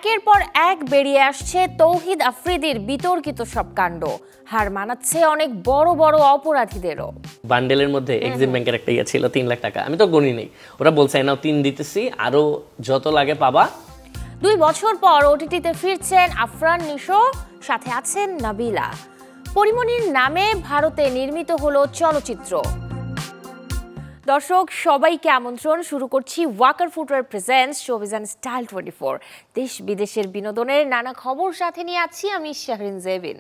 একের পর এক বেরিয়ে আসছে তৌহিদ আফ্রিদির বিতর্কিত সব কাণ্ড। হার মানাচ্ছে অনেক বড় বড় অপরাধীদেরও। বান্ডেলের মধ্যে এক্সিম ব্যাংকের একটা ইয়ে ছিল 3 লাখ টাকা, আমি তো গণি নেই, ওরা বলছে নাও 3 দিতেছি, আরো যত লাগে পাবা। 2 বছর পর ওটিটিতে ফিরছেন আফরান নিশো, সাথে আছেন নাবিলা। পরিমণির নামে ভারতে নির্মিত হলো চলচ্চিত্র। দর্শক সবাইকে আমন্ত্রণ, শুরু করছি Walker footwear presents showbiz and style 24। দেশ বিদেশের বিনোদনের নানা খবর সাথে নিয়ে আছি আমি শাহরিন জেবিন।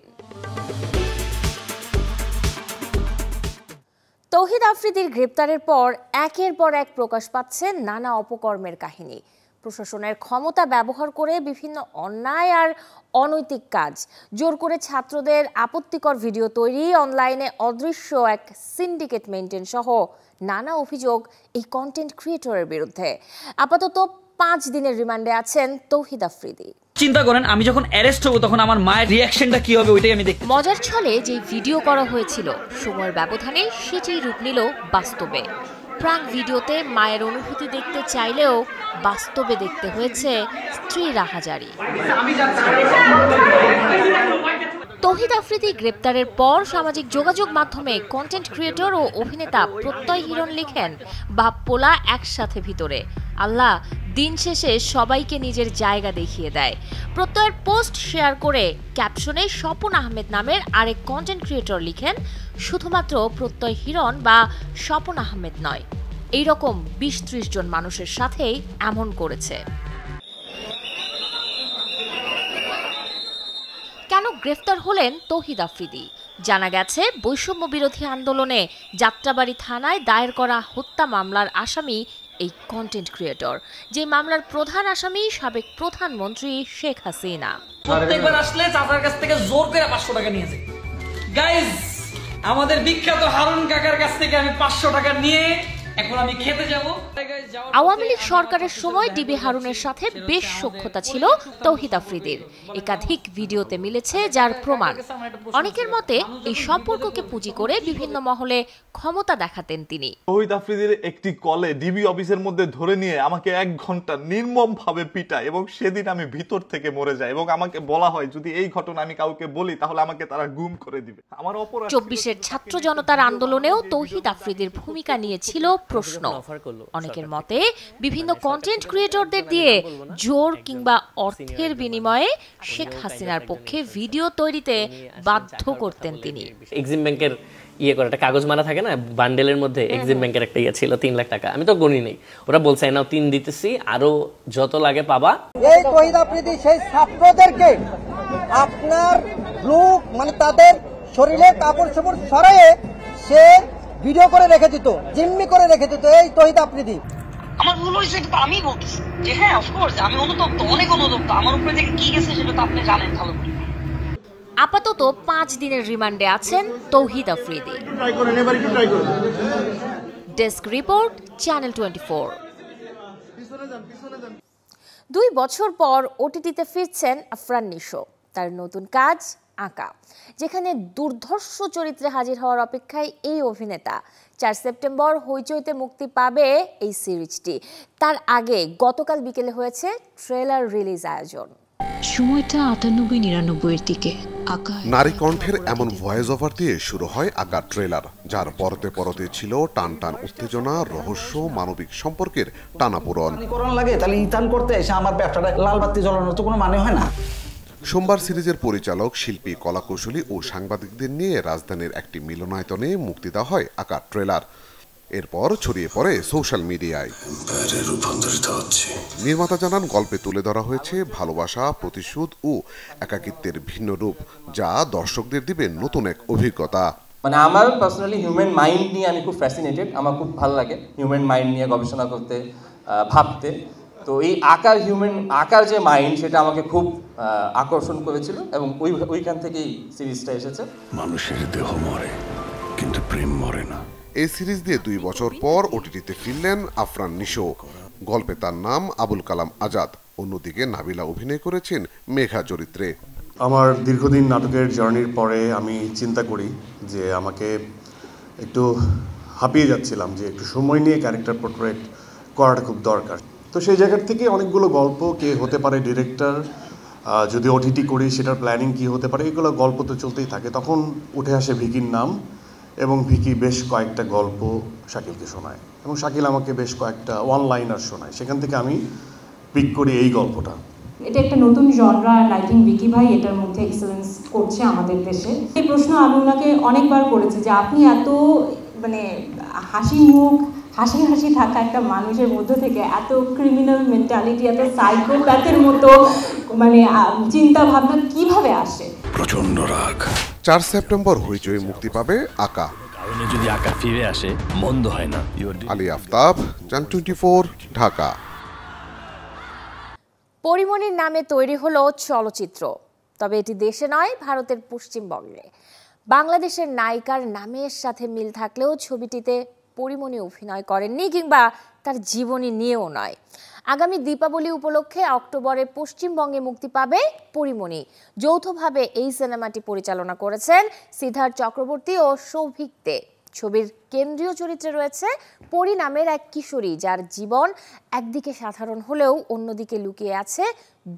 তৌহিদ আফ্রিদির গ্রেপ্তারের পর একের পর এক প্রকাশ পাচ্ছে নানা অপকর্মের কাহিনী। প্রশাসনের ক্ষমতা ব্যবহার করে বিভিন্ন অন্যায় আর অনৈতিক কাজ, জোর করে ছাত্রদের আপত্তিকর ভিডিও তৈরি, অনলাইনে অদৃশ্য এক সিন্ডিকেট মেইনটেইন সহ নানা অভিযোগ এই কন্টেন্ট ক্রিয়েটরের বিরুদ্ধে। আপাতত 5 দিনের রিমান্ডে আছেন তৌহিদ আফ্রিদি। চিন্তা করেন আমি যখন অ্যারেস্ট হব তখন আমার মায়ের রিঅ্যাকশনটা কি হবে ওইটাই আমি দেখি। মজার ছলে যে ভিডিও করা হয়েছিল সময়ের ব্যবধানে সেটাই রূপ নিল বাস্তবে। প্রাঙ্ক ভিডিওতে মায়ের অনুভূতি দেখতে চাইলেও বাস্তবে দেখতে হয়েছে স্ত্রীর আহাজারি। তৌহিদ আফ্রিদি গ্রেপ্তারের পর সামাজিক যোগাযোগ মাধ্যমে কন্টেন্ট ক্রিয়েটর ও অভিনেতা প্রত্যয় হিরণ লিখেন, বাপ পোলা একসাথে ভিতরে, আল্লাহ দিন শেষে সবাইকে নিজের জায়গা দেখিয়ে দেয়। প্রত্যয়ের পোস্ট শেয়ার করে ক্যাপশনে স্বপন আহমেদ নামের আরেক কন্টেন্ট ক্রিয়েটর লিখেন, শুধুমাত্র প্রত্যয় হিরণ বা স্বপন আহমেদ নয়, এইরকম 20-30 জন মানুষের সাথেই এমন করেছে। কেন গ্রেফতার হলেন তৌহিদ আফ্রিদি? জানা গেছে বৈষম্য বিরোধী আন্দোলনে যাত্রাবাড়ি থানায় দায়ের করা হত্যা মামলার আসামি এই কন্টেন্ট ক্রিয়েটর, যে মামলার প্রধান আসামি সাবেক প্রধানমন্ত্রী শেখ হাসিনা। প্রত্যেকবার আসলে চাচার কাছ থেকে জোর করে 500 টাকা নিয়ে যায়। গাইস, আমাদের বিখ্যাত হারুন কাকার কাছ থেকে আমি 500 টাকা নিয়ে এখন আমি খেতে যাব। আওয়ামী লীগ সরকারের সময় ডিবি হারুনের সাথে বেশ সখ্যতা ছিল তৌহিদ আফ্রিদির। একাধিক ভিডিওতে মিলেছে যার প্রমাণ। অনেকের মতে এই সম্পর্ককে পুঁজি করে বিভিন্ন মহলে ক্ষমতা দেখাতেন তিনি। তৌহিদ আফ্রিদির একটি কলে ডিবি অফিসের মধ্যে ধরে নিয়ে আমাকে 1 ঘন্টা নির্মম ভাবে পিটায় এবং সেদিন আমি ভিতর থেকে মরে যাই এবং আমাকে বলা হয় যদি এই ঘটনা আমি কাউকে বলি তাহলে আমাকে তারা গুম করে দিবে। আমার অপরাধ। 24-এর ছাত্র জনতার আন্দোলনেও তৌহিদ আফ্রিদির ভূমিকা নিয়েছিল প্রশ্ন। অনেকের মতে বিভিন্ন কন্টেন্ট ক্রিয়েটরদের দিয়ে জোর কিংবা অর্থের বিনিময়ে শেখ হাসিনার পক্ষে ভিডিও তৈরিতে বাধ্য করতেন তিনি। এক্সিম ব্যাংকের ইয়ে করে একটা কাগজ মারা থাকে না, বান্ডেলের মধ্যে এক্সিম ব্যাংকের একটা ইয়ে ছিল 3 লাখ টাকা, আমি তো গণি নেই, ওরা বলছে নাও 3 দিতেছি, আরো যত লাগে পাবা। এই তৌহিদ আফ্রিদি সেই ছাত্রদেরকে আপনার লুক মানে তাদের শরীরে কাপড় চোপড় সরিয়ে সে ভিডিও করে রেখে দিত, জিম্মি করে রেখে দিত এই তৌহিদ আফ্রিদি। আমার মনে হয়েছে কিন্তু আমি বলতেছি যে হ্যাঁ অফকোর্স আমি অনুতপ্ত, অনেক অনুতপ্ত। আমার উপরে থেকে কি গেছে সেটা তো আপনি জানেন ভালো করে। আপাতত 5 দিনের রিমান্ডে আছেন Tauhid Afridi. Desk report, channel 24। 2 বছর পর ওটিটিতে ফিরছেন আফরান নিশো। তার নতুন কাজ আঁকা, যেখানে দুর্ধর্ষ চরিত্রে হাজির হওয়ার অপেক্ষায় এই অভিনেতা। 4 সেপ্টেম্বর হইচইতে মুক্তি পাবে এই সিরিজটি। তার আগে গতকাল বিকেলে হয়েছে ট্রেলার রিলিজ আয়োজন। সময়টা 98-99 দিকে। নারী কণ্ঠের এমন ভয়েস ওভার দিয়ে শুরু হয় আঁকা ট্রেলার, যার পরতে পরতে ছিল টান টান উত্তেজনা, রহস্য, মানবিক সম্পর্কের টানাপোড়েন। লাগে তাহলে ইতান করতে এসে আমার ব্যবসাটা লাল বাতি জ্বালানোর তো কোনো মানে হয় না। সোমবার সিরিজের পরিচালক, শিল্পী, কলাকৌশলী ও সাংবাদিকদের নিয়ে রাজধানীর একটি মিলনায়তনে মুক্তি দেওয়া হয় আঁকা ট্রেলার। এরপর ছড়িয়ে পড়ে সোশ্যাল মিডিয়ায়। নির্মাতা জানান, গল্পে তুলে ধরা হয়েছে ভালোবাসা, প্রতিশোধ ও একাকিত্বের ভিন্ন রূপ, যা দর্শকদের দিবে নতুন এক অভিজ্ঞতা। মানে আমার পার্সোনালি হিউম্যান মাইন্ড নিয়ে আমি খুব ফ্যাসিনেটেড, আমার খুব ভালো লাগে হিউম্যান মাইন্ড নিয়ে গবেষণা করতে, ভাবতে। তো এই আঁকার যে মাইন্ড সেটা আমাকে খুব আকর্ষণ করেছিল এবং ওইখান থেকেই সিরিজটা এসেছে। মানুষের দেহ মরে কিন্তু প্রেম মরে না। এই সিরিজ দিয়ে 2 বছর পর ওটিটিতে ফিরলেন আফরান নিশো। গল্পে তার নাম আবুল কালাম আজাদ। অন্যদিকে নাবিলা অভিনয় করেছেন মেঘা চরিত্রে। আমার দীর্ঘদিন নাটকের জার্নির পরে আমি চিন্তা করি যে আমাকে একটু হাঁপিয়ে যাচ্ছিলাম, যে একটু সময় নিয়ে ক্যারেক্টার পোর্ট্রেট করাটা খুব দরকার। তো সেই জায়গার থেকে অনেকগুলো গল্প, কে হতে পারে ডিরেক্টর, যদি ওটিটি করি সেটার প্ল্যানিং কি হতে পারে, এগুলো গল্প তো চলতেই থাকে। তখন উঠে আসে ভিকির নাম এবং ভিকি বেশ কয়েকটা গল্প শাকিলকে শোনায় এবং শাকিল আমাকে বেশ কয়েকটা ওয়ান লাইনার শোনায়। সেখান থেকে আমি পিক করি এই গল্পটা। এটা একটা নতুন জনরা, আর আই থিঙ্ক ভিকি ভাই এটার মধ্যে এক্সেলেন্স করছে আমাদের দেশে। এই প্রশ্ন আমি ওনাকে অনেকবার করেছি যে আপনি এত মানে হাসি মুখ হাসি হাসি থাকা একটা মানুষের মধ্যে থেকে এত ক্রিমিনাল মেন্টালিটি, এত সাইকোপ্যাথের মতো মানে চিন্তা ভাবনা কিভাবে আসে? প্রচন্ড রাগ। 4 সেপ্টেম্বর হইচই মুক্তি পাবে আকা। কারণে যদি আকা ফিরে আসে মন্দ হয় না। আলী আফতাব, চ্যানেল 24, ঢাকা। পরিমণির নামে তৈরি হলো চলচ্চিত্র, তবে এটি দেশে নয়, ভারতের পশ্চিমবঙ্গে। বাংলাদেশের নায়িকার নামের সাথে মিল থাকলেও ছবিটিতে পরিমণি অভিনয় করেননি, কিংবা তার জীবনী নিয়েও নয়। আগামী দীপাবলি উপলক্ষে অক্টোবরে পশ্চিমবঙ্গে মুক্তি পাবে পরিমণি। যৌথভাবে এই সিনেমাটি পরিচালনা করেছেন সিদ্ধার্থ চক্রবর্তী ও সৌভিক দে। ছবির কেন্দ্রীয় চরিত্রে রয়েছে পরি নামের এক কিশোরী, যার জীবন একদিকে সাধারণ হলেও অন্যদিকে লুকিয়ে আছে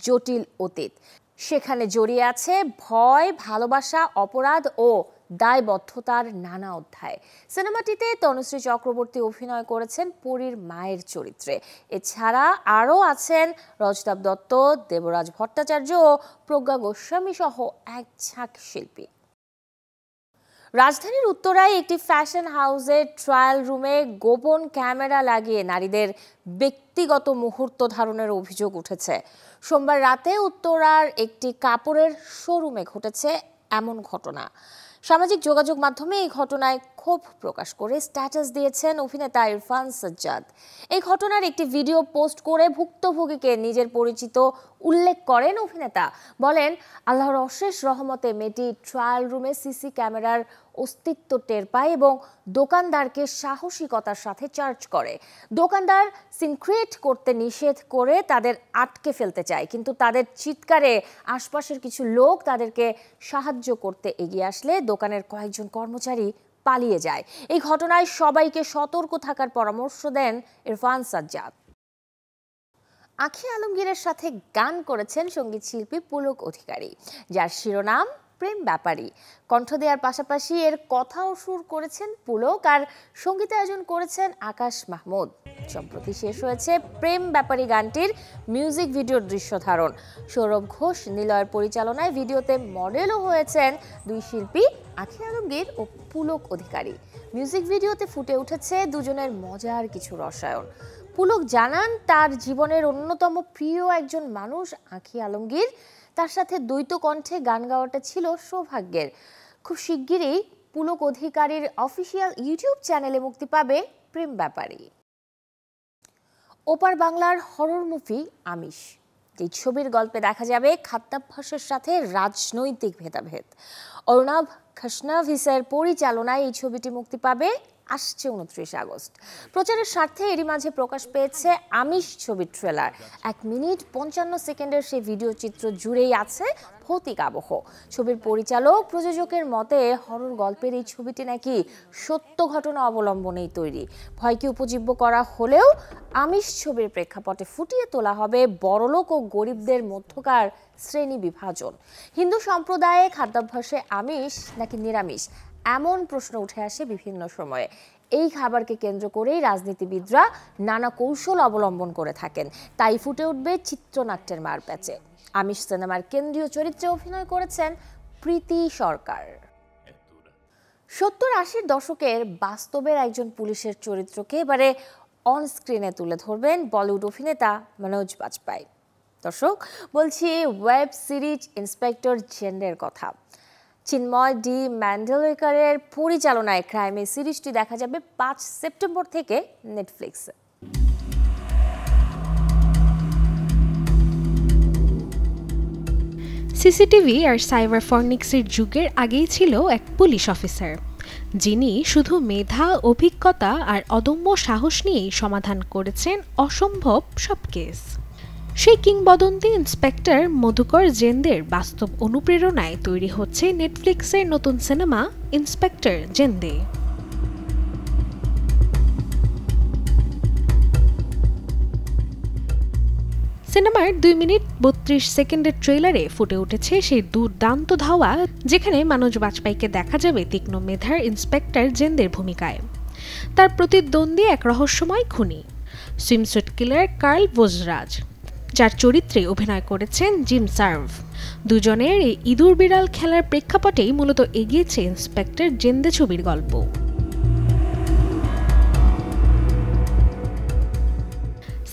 জটিল অতীত। সেখানে জড়িয়ে আছে ভয়, ভালোবাসা, অপরাধ ও দায়বদ্ধতার নানা অধ্যায়। সিনেমাটিতে তনুশ্রী চক্রবর্তী অভিনয় করেছেন পরীর মায়ের চরিত্রে। এছাড়া আরও আছেন রজতাভ দত্ত, দেবরাজ ভট্টাচার্য ও প্রজ্ঞা গোস্বামী সহ এক ঝাঁক শিল্পী। রাজধানীর উত্তরায় একটি ফ্যাশন হাউসের ট্রায়াল রুমে গোপন ক্যামেরা লাগিয়ে নারীদের ব্যক্তিগত মুহূর্ত ধারণের অভিযোগ উঠেছে। সোমবার রাতে উত্তরার একটি কাপড়ের শোরুমে ঘটেছে এমন ঘটনা। সামাজিক যোগাযোগ মাধ্যমে এই ঘটনায় ক্ষোভ প্রকাশ করে স্ট্যাটাস দিয়েছেন অভিনেতা ইরফান সাজ্জাদ। এই ঘটনার একটি ভিডিও পোস্ট করে ভুক্তভোগীকে নিজের পরিচিত উল্লেখ করেন অভিনেতা। বলেন, আল্লাহর অশেষ রহমতে মেয়েটি ট্রায়াল রুমে সিসি ক্যামেরার অস্তিত্ব টের পায় এবং দোকানদারকে সাহসিকতার সাথে চার্জ করে। দোকানদার সিন ক্রিয়েট করতে নিষেধ করে তাদের আটকে ফেলতে চায়, কিন্তু তাদের চিৎকারে আশপাশের কিছু লোক তাদেরকে সাহায্য করতে এগিয়ে আসলে দোকানের কয়েকজন কর্মচারী পালিয়ে যায়। এই ঘটনায় সবাইকে সতর্ক থাকার পরামর্শ দেন ইরফান সাজ্জাদ। আঁখি আলমগীরের সাথে গান করেছেন সঙ্গীত শিল্পী পুলক অধিকারী, যার শিরোনাম প্রেম ব্যাপারী। কণ্ঠ দেওয়ার পাশাপাশি এর কথাও সুর করেছেন পুলক, আর সঙ্গীতায়োজন করেছেন আকাশ মাহমুদ। সম্প্রতি শেষ হয়েছে প্রেম ব্যাপারী গানটির মিউজিক ভিডিওর দৃশ্য ধারণ। সৌরভ ঘোষ নিলয়ের পরিচালনায় ভিডিওতে মডেলও হয়েছেন দুই শিল্পী আঁখি আলমগীর ও পুলক অধিকারী। মিউজিক ভিডিওতে ফুটে উঠেছে দুজনের মজার কিছু রসায়ন। পুলক জানান, তার জীবনের অন্যতম প্রিয় একজন মানুষ আঁখি আলমগীর। তার সাথে দ্বৈত কণ্ঠে গান গাওয়াটা ছিল সৌভাগ্যের। খুব শিগগিরই পুলক অধিকারীর অফিসিয়াল ইউটিউব চ্যানেলে মুক্তি পাবে প্রেম ব্যাপারী। ওপার বাংলার হরর মুভি আমিষ, এই ছবির গল্পে দেখা যাবে খাদ্যাভ্যাসের সাথে রাজনৈতিক ভেদাভেদ। অর্ণব খসনাভিসের পরিচালনায় এই ছবিটি মুক্তি পাবে আসছে 29 আগস্ট। প্রচারের স্বার্থে এরই মাঝে প্রকাশ পেয়েছে আমিষ ছবির ট্রেলার। 1 মিনিট 55 সেকেন্ডের সেই ভিডিও চিত্র জুড়েই আছে ভৌতিক আবহ। ছবির পরিচালক প্রযোজকের মতে হরর গল্পের এই ছবিটি নাকি সত্য ঘটনা অবলম্বনেই তৈরি। ভয়কে উপজীব্য করা হলেও আমিষ ছবির প্রেক্ষাপটে ফুটিয়ে তোলা হবে বড়লোক ও গরিবদের মধ্যকার শ্রেণী বিভাজন। হিন্দু সম্প্রদায়ে খাদ্যাভ্যাসে আমিষ নাকি নিরামিষ, এমন প্রশ্ন উঠে আসে বিভিন্ন সময়ে। এই খাবারকে কেন্দ্র করেই রাজনীতিবিদরা নানা কৌশল অবলম্বন করে থাকেন, তাই ফুটে উঠবে চিত্রনাট্যের মারপ্যাচে। আমিষ সিনেমার কেন্দ্রীয় চরিত্রে অভিনয় করেছেন প্রীতি সরকার। 70-80 দশকের বাস্তবের একজন পুলিশের চরিত্রকে এবারে অন স্ক্রিনে তুলে ধরবেন বলিউড অভিনেতা মনোজ বাজপাই। দর্শক, বলছি ওয়েব সিরিজ ইন্সপেক্টর জেন্ডের কথা। চিন্ময় ডি ম্যান্ডেলকারের পরিচালনায় ক্রাইম সিরিজটি দেখা যাবে 5 সেপ্টেম্বর থেকে নেটফ্লিক্সে। সিসিটিভি আর সাইবার ফর্নিক্সের যুগের আগেই ছিল এক পুলিশ অফিসার, যিনি শুধু মেধা, অভিজ্ঞতা আর অদম্য সাহস নিয়েই সমাধান করেছেন অসম্ভব সব কেস। সেই কিংবদন্তি ইন্সপেক্টর মধুকর জেনদের বাস্তব অনুপ্রেরণায় তৈরি হচ্ছে নেটফ্লিক্সের নতুন সিনেমা ইন্সপেক্টর জেন্দে। সিনেমার 2 মিনিট 32 সেকেন্ডের ট্রেলারে ফুটে উঠেছে সেই দুর্দান্ত ধাওয়া, যেখানে মানোজ বাজপেয়ীকে দেখা যাবে তীক্ষ্ণ মেধার ইন্সপেক্টর জেনদের ভূমিকায়। তার প্রতিদ্বন্দ্বী এক রহস্যময় খুনি সুইমস্যুট কিলার কার্ল ভোজরাজ, যার চরিত্রে অভিনয় করেছেন জিম সার্ভ। দুজনের এই ইঁদুর বিড়াল খেলার প্রেক্ষাপটেই মূলত এগিয়েছে ইন্সপেক্টর জেনদে ছবির গল্প।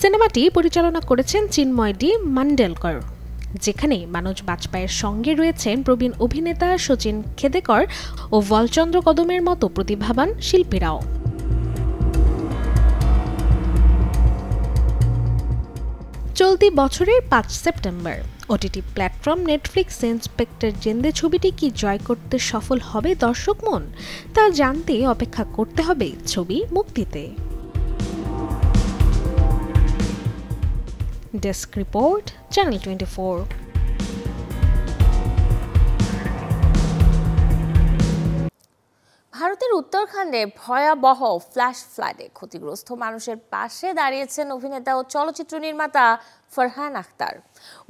সিনেমাটি পরিচালনা করেছেন চিন্ময় ডি মান্ডেলকর, যেখানে মানোজ বাজপেয়ীর সঙ্গে রয়েছেন প্রবীণ অভিনেতা শচীন খেদেকর ও বলচন্দ্র কদমের মতো প্রতিভাবান শিল্পীরাও। চলতি বছরের 5 September OTT platform Netflix inspector Zende ছবিটি কি জয় করতে সফল হবে দর্শক মন, তা জানতে অপেক্ষা করতে হবে ছবি মুক্তিতে। Desk report, channel 24। ভারতের উত্তরাখণ্ডে ভয়াবহ ফ্ল্যাশ ফ্লাডে ক্ষতিগ্রস্ত মানুষের পাশে দাঁড়িয়েছেন অভিনেতা ও চলচ্চিত্র নির্মাতা ফরহান আখতার।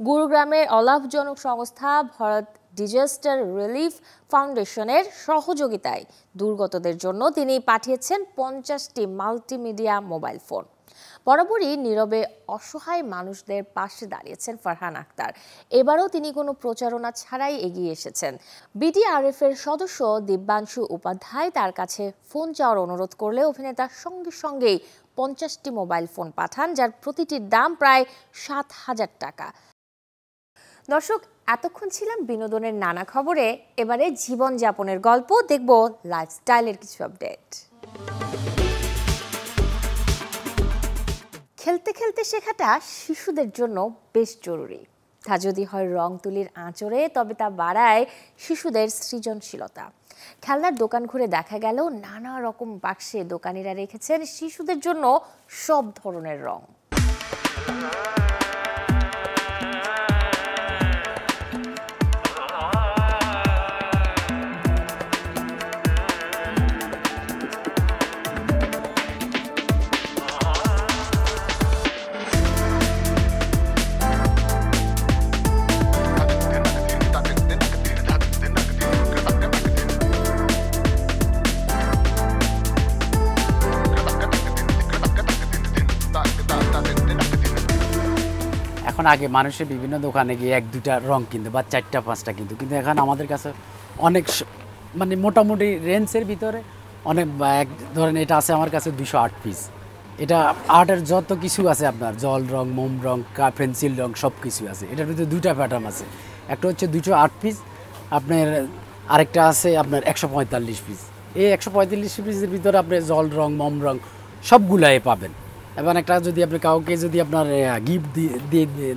গুরুগ্রামের অলাভজনক সংস্থা ভারত ডিজাস্টার রিলিফ ফাউন্ডেশনের সহযোগিতায় দুর্গতদের জন্য তিনি পাঠিয়েছেন 50টি মাল্টিমিডিয়া মোবাইল ফোন। বরাবরই নীরবে অসহায় মানুষদের পাশে দাঁড়িয়েছেন ফরহান আখতার। এবারও তিনি কোনো প্রচারণা ছাড়াই এগিয়ে এসেছেন। বিডিআরএফ এর সদস্য দিব্যাংশু উপাধ্যায় তার কাছে ফোন চাওয়ার অনুরোধ করলে অভিনেতা সঙ্গে সঙ্গেই 50টি মোবাইল ফোন পাঠান, যার প্রতিটির দাম প্রায় 7,000 টাকা। দর্শক, এতক্ষণ ছিলাম বিনোদনের নানা খবরে। এবারে জীবনযাপনের গল্প দেখব, লাইফস্টাইলের কিছু আপডেট। খেলতে খেলতে শেখাটা শিশুদের জন্য বেশ জরুরি। তা যদি হয় রং তুলির আঁচড়ে, তবে তা বাড়ায় শিশুদের সৃজনশীলতা। খেলনার দোকান ঘুরে দেখা গেল নানা রকম বাক্সে দোকানিরা রেখেছেন শিশুদের জন্য সব ধরনের রং। এখন আগে মানুষের বিভিন্ন দোকানে গিয়ে 1-2টা রং কিনতো বা 4টা-5টা কিনতো, কিন্তু এখন আমাদের কাছে অনেক মানে মোটামুটি রেঞ্জের ভিতরে অনেক, ধরেন এটা আছে আমার কাছে 208 পিস। এটা আর্টের যত কিছু আছে আপনার জল রং, মোম রং, পেন্সিল রং সব কিছু আছে। এটার ভিতরে 2টা প্যাটার্ন আছে, একটা হচ্ছে 208 পিস আপনার, আরেকটা আছে আপনার 145 পিস। এই 145 পিসের ভিতরে আপনি জল রং, মোম রং সবগুলাই পাবেন। এবং একটা যদি আপনি কাউকে যদি আপনার গিফট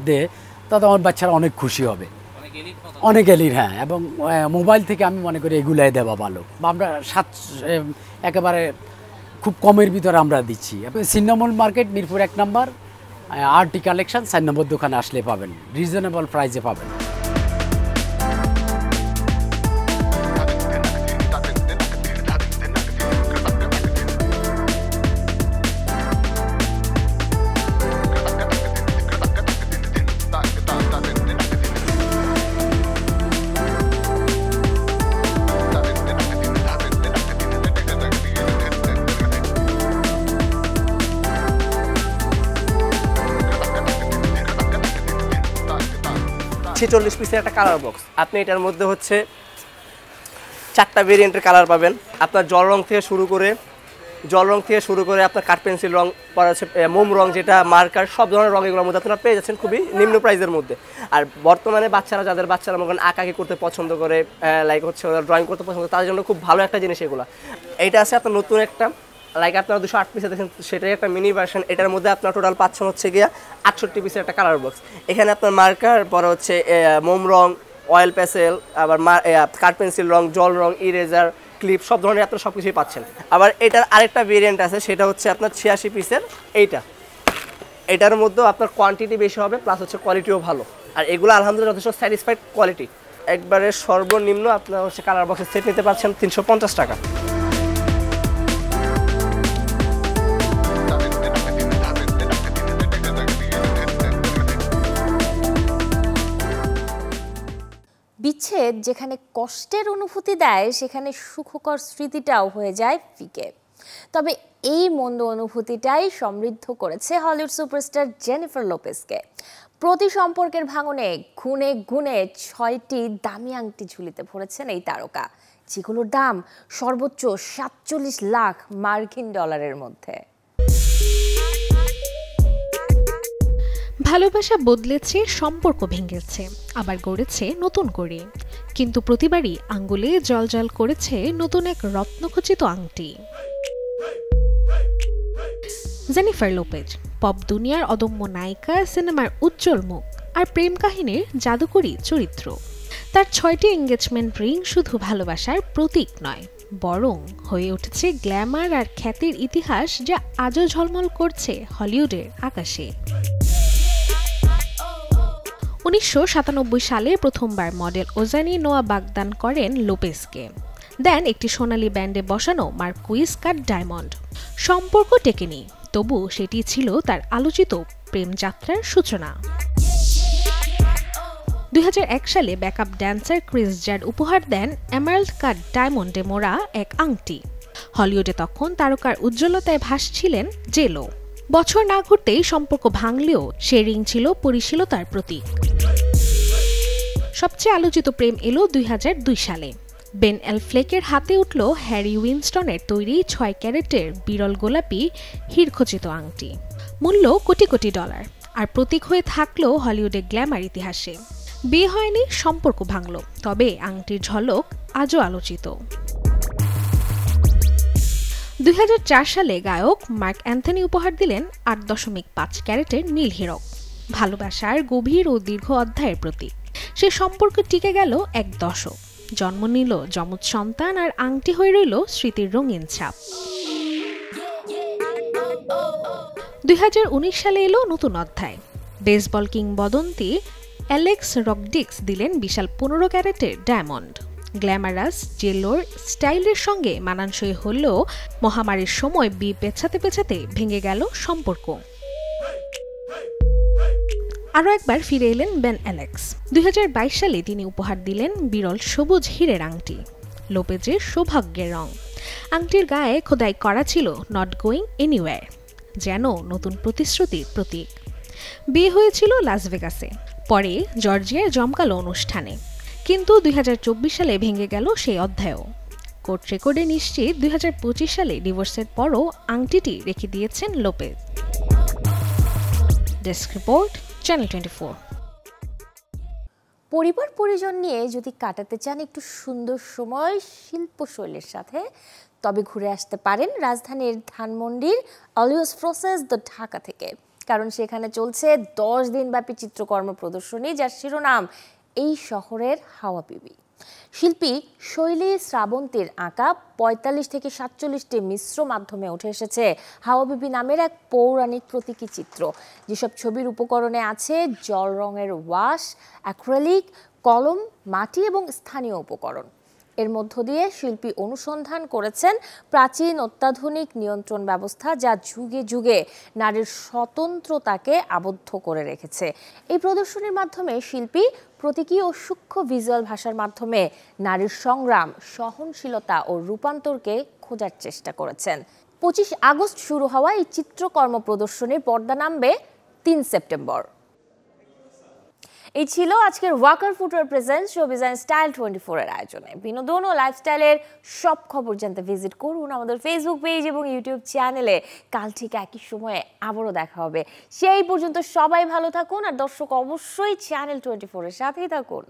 দেয়, তাতে আমার বাচ্চারা অনেক খুশি হবে, অনেক এলির। হ্যাঁ, এবং মোবাইল থেকে আমি মনে করি এগুলাই দেওয়া ভালো। বা আমরা একেবারে খুব কমের ভিতরে আমরা দিচ্ছি। সিন্নামল মার্কেট, মিরপুর 1 নম্বর, আরটি কালেকশন 4 নম্বর দোকানে আসলে পাবেন, রিজনেবল প্রাইসে পাবেন। $46 পিসের একটা কালার বক্স। আপনি এটার মধ্যে হচ্ছে 4টা ভেরিয়েন্টের কালার পাবেন। আপনার জল রং থেকে শুরু করে আপনার কাঠ পেন্সিল রং, পর হচ্ছে মোম রং, যেটা মার্কার, সব ধরনের রং এগুলোর মধ্যে আপনারা পেয়ে যাচ্ছেন খুবই নিম্ন প্রাইসের মধ্যে। আর বর্তমানে যাদের বাচ্চারা মনে করেন আঁকাকি করতে পছন্দ করে, লাইক হচ্ছে ড্রয়িং করতে পছন্দ করে, তাদের জন্য খুব ভালো একটা জিনিস এগুলো। এইটা আছে আপনার নতুন একটা, লাইক আপনারা 208 পিসে দেখেন, সেটাই একটা মিনি ভার্সন। এটার মধ্যে আপনার টোটাল পাচ্ছেন হচ্ছে গিয়া 68 পিসের একটা কালার বক্স। এখানে আপনার মার্কার, পরে হচ্ছে মোম রং, অয়েল পেন্সিল, আবার কাঠ পেন্সিল রং, জল রং, ইরেজার, ক্লিপ, সব ধরনের আপনারা সব কিছুই পাচ্ছেন। আবার এটার আরেকটা ভেরিয়েন্ট আছে, সেটা হচ্ছে আপনার 86 পিসের। এটার মধ্যেও আপনার কোয়ান্টিটি বেশি হবে, প্লাস হচ্ছে কোয়ালিটিও ভালো। আর এগুলো আলহামদুলিল্লাহ যথেষ্ট স্যাটিসফাইড কোয়ালিটি। একবারে সর্বনিম্ন আপনার হচ্ছে কালার বক্সের সেট নিতে পারছেন 350 টাকা। বিচ্ছেদ যেখানে কষ্টের অনুভূতি দেয় সেখানে সুখকর স্মৃতিটাও হয়ে যায় ফিকে। তবে এই মন্দ অনুভূতিটাই সমৃদ্ধ করেছে হলিউড সুপারস্টার জেনিফার লোপেজকে। প্রতি সম্পর্কের ভাঙনে গুনে গুনে 6টি দামি আংটি ঝুলিতে ভরেছেন এই তারকা, যেগুলোর দাম সর্বোচ্চ 47 লাখ মার্কিন ডলারের মধ্যে। ভালোবাসা বদলেছে, সম্পর্ক ভেঙেছে, আবার গড়েছে নতুন করে, কিন্তু প্রতিবারই আঙ্গুলে জলজল করেছে নতুন এক রত্নখচিত আংটি। জেনিফার লোপেজ পপ দুনিয়ার অদম্য নায়িকা, সিনেমার উজ্জ্বল মুখ আর প্রেম কাহিনীর জাদুকরী চরিত্র। তার 6টি এঙ্গেজমেন্ট রিং শুধু ভালোবাসার প্রতীক নয়, বরং হয়ে উঠেছে গ্ল্যামার আর খ্যাতির ইতিহাস, যা আজও ঝলমল করছে হলিউডের আকাশে। 1997 সালে প্রথমবার মডেল ওজানি নোয়া বাগদান করেন লোপেজকে, দেন একটি সোনালী ব্যান্ডে বসানো মার্কুইস কাট ডায়মন্ড। সম্পর্ক টেকেনি, তবু সেটি ছিল তার আলোচিত প্রেম যাত্রার সূচনা। 2001 সালে ব্যাকআপ ড্যান্সার ক্রিস জার্ড উপহার দেন এমারাল্ড কাট ডায়মন্ডে মোড়া এক আংটি। হলিউডে তখন তারকার উজ্জ্বলতায় ভাসছিলেন জেলো। বছর না ঘুরতেই সম্পর্ক ভাঙলেও সে রিং ছিল পরিশীলতার প্রতীক। সবচেয়ে আলোচিত প্রেম এলো 2002 সালে। বেন অ্যাফ্লেকের হাতে উঠল হ্যারি উইনস্টনের তৈরি 6 ক্যারেটের বিরল গোলাপি হীরখচিত আংটি, মূল্য কোটি কোটি ডলার, আর প্রতীক হয়ে থাকলো হলিউডের গ্ল্যামার ইতিহাসে। বিয়ে হয়নি, সম্পর্ক ভাঙল, তবে আংটির ঝলক আজও আলোচিত। 2004 সালে গায়ক মার্ক অ্যান্থনি উপহার দিলেন 8.5 ক্যারেটের নীল হীরক, ভালোবাসার গভীর ও দীর্ঘ অধ্যায়ের প্রতীক। সে সম্পর্ক টিকে গেল এক দশক, জন্ম নিল যমজ সন্তান, আর আংটি হয়ে রইল স্মৃতির রঙিন ছাপ। 2019 সালে এলো নতুন অধ্যায়। বেসবল কিংবদন্তি অ্যালেক্স রকডিক্স দিলেন বিশাল 15 ক্যারেটের ডায়মন্ড। গ্ল্যামারাস জেলোর স্টাইলের সঙ্গে মানানসই হলেও মহামারীর সময় বিয়ে পেছাতে পেছাতে ভেঙে গেল সম্পর্ক। আরও একবার ফিরে এলেন বেন অ্যালেক্স। 2022 সালে তিনি উপহার দিলেন বিরল সবুজ হীরের আংটি, লোপেজের সৌভাগ্যের রং। আংটির গায়ে খোদাই করা ছিল নট গোয়িং এনিওয়্যার, যেন নতুন প্রতিশ্রুতির প্রতীক। বিয়ে হয়েছিল লাস ভেগাসে, পরে জর্জিয়ার জমকালো অনুষ্ঠানে, কিন্তু 2024 সালে ভেঙে গেল সেই অধ্যায়ও। কোর্ট রেকর্ডে নিশ্চিত 2025 সালে ডিভোর্সের পরও আংটিটি রেখে দিয়েছেন লোপেজ। Desk report, channel 24। পরিবার পরিজন নিয়ে যদি কাটাতে চান একটু সুন্দর সময় শিল্পশৈলীর সাথে, তবে ঘুরে আসতে পারেন রাজধানীর ধানমন্ডির অলিওস প্রসেস দ্য ঢাকা থেকে, কারণ সেখানে চলছে 10 দিনব্যাপী চিত্রকর্ম প্রদর্শনী, যার শিরোনাম এই শহরের হাওয়া বিবি। শিল্পী শৈলী শ্রাবন্তীর আঁকা 45 থেকে 47টি মিশ্র মাধ্যমে উঠে এসেছে হাওয়া বিবি নামের এক পৌরাণিক প্রতীকী চিত্র, যেসব ছবির উপকরণে আছে জল রঙের ওয়াশ, অ্যাক্রিলিক, কলম, মাটি এবং স্থানীয় উপকরণ। এর মধ্য দিয়ে শিল্পী অনুসন্ধান করেছেন প্রাচীন অত্যাধুনিক নিয়ন্ত্রণ ব্যবস্থা, যা যুগে যুগে নারীর স্বতন্ত্রতাকে আবদ্ধ করে রেখেছে। এই প্রদর্শনীর মাধ্যমে শিল্পী প্রতীকী ও সূক্ষ্ম ভিজুয়াল ভাষার মাধ্যমে নারীর সংগ্রাম, সহনশীলতা ও রূপান্তরকে খোঁজার চেষ্টা করেছেন। 25 আগস্ট শুরু হওয়া এই চিত্রকর্ম প্রদর্শনীর পর্দা নামবে 3 সেপ্টেম্বর। এই ছিল আজকের Walker footwear presents showbiz and style 24 এর আয়োজনে। বিনোদন ও লাইফস্টাইলের সব খবর জানতে ভিজিট করুন আমাদের ফেসবুক পেজ এবং ইউটিউব চ্যানেলে। কাল ঠিক একই সময়ে আবারও দেখা হবে। সেই পর্যন্ত সবাই ভালো থাকুন, আর দর্শক অবশ্যই চ্যানেল 24 এর সাথেই থাকুন।